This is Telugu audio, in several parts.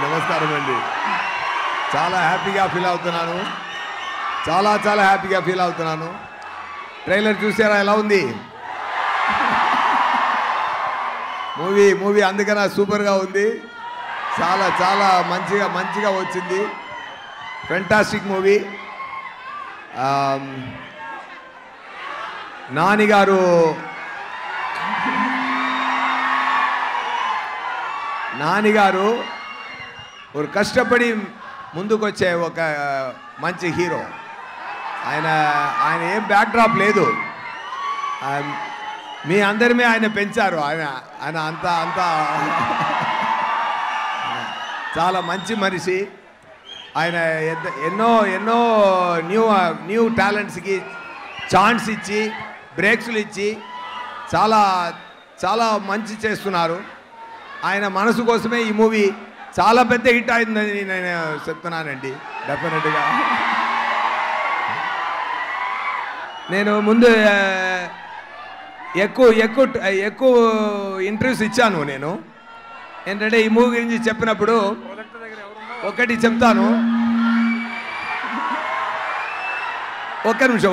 నమస్కారం అండి. చాలా హ్యాపీగా ఫీల్ అవుతున్నాను. చాలా హ్యాపీగా ఫీల్ అవుతున్నాను. ట్రైలర్ చూసారా ఎలా ఉంది? మూవీ అందుకనే సూపర్గా ఉంది. చాలా మంచిగా వచ్చింది. Fantastic movie. నానిగారు ఒక కష్టపడి ముందుకొచ్చే ఒక మంచి హీరో. ఆయన ఏం బ్యాక్డ్రాప్ లేదు. మీ అందరిమే ఆయన పెంచారు. ఆయన అంతా చాలా మంచి మనిషి. ఆయన ఎన్నో న్యూ టాలెంట్స్కి ఛాన్స్ ఇచ్చి బ్రేక్స్లు ఇచ్చి చాలా మంచి చేస్తున్నారు. ఆయన మనసు కోసమే ఈ మూవీ చాలా పెద్ద హిట్ అయిందని నేను చెప్తున్నానండి. డెఫినెట్గా నేను ముందు ఎక్కువ ఇంటర్వ్యూస్ ఇచ్చాను. నేను ఏంటంటే ఈ మూవీ గురించి చెప్పినప్పుడు ఒకటి చెప్తాను. ఒక్క నిమిషం.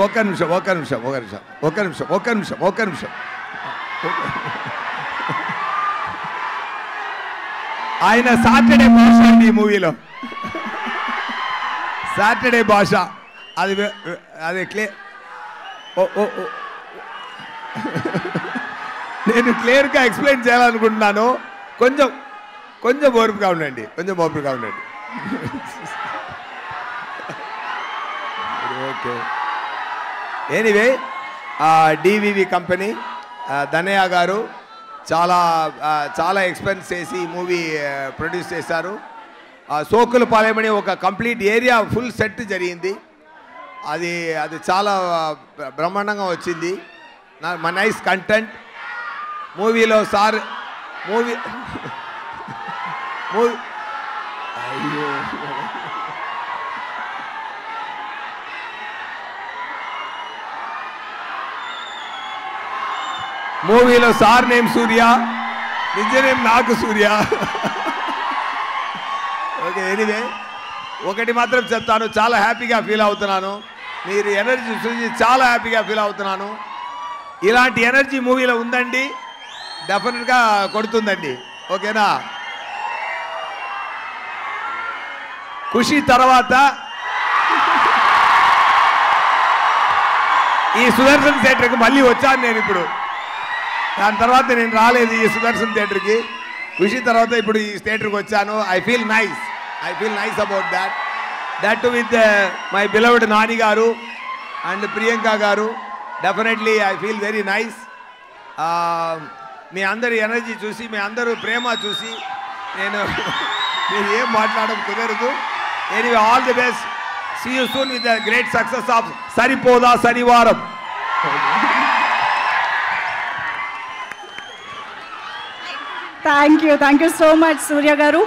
ఆయన సాటర్డే భాష అండి. ఈ మూవీలో సాటర్డే భాష అది నేను క్లియర్గా ఎక్స్ప్లెయిన్ చేయాలనుకుంటున్నాను. కొంచెం ఓర్పుగా ఉండండి. Okay. Anyway DVV company Danayya గారు చాలా ఎక్స్పెన్స్ చేసి ఈ మూవీ ప్రొడ్యూస్ చేశారు. సోకులపాలెం ఒక కంప్లీట్ ఏరియా ఫుల్ సెట్ జరిగింది. అది చాలా బ్రహ్మాండంగా వచ్చింది. నైస్ కంటెంట్ మూవీలో. సార్ మూవీలో సార్ నేమ్ సూర్య, నిజ నేమ్ నాకు సూర్య. ఓకే. ఎనీవే ఒకటి మాత్రం చెప్తాను. చాలా హ్యాపీగా ఫీల్ అవుతున్నాను. మీరు ఎనర్జీ చూసి చాలా హ్యాపీగా ఫీల్ అవుతున్నాను. ఇలాంటి ఎనర్జీ మూవీలో ఉందండి. డెఫినెట్గా కొడుతుందండి. ఓకేనా? ఖుషి తర్వాత ఈ సుదర్శన్ థియేటర్కి మళ్ళీ వచ్చాను నేను. ఇప్పుడు దాని తర్వాత నేను రాలేదు ఈ సుదర్శన్ థియేటర్కి. ఖుషి తర్వాత ఇప్పుడు ఈ థియేటర్కి వచ్చాను. I feel nice about that with my beloved Nani garu and Priyanka garu. Definitely I feel very nice. మీ అందరి ఎనర్జీ చూసి, మీ అందరూ ప్రేమ చూసి మీరు ఏం మాట్లాడడం కుదరదు. Anyway all the best. See you soon with the great success of Saripodhaa Sanivaaram. Thank you so much Surya గారు.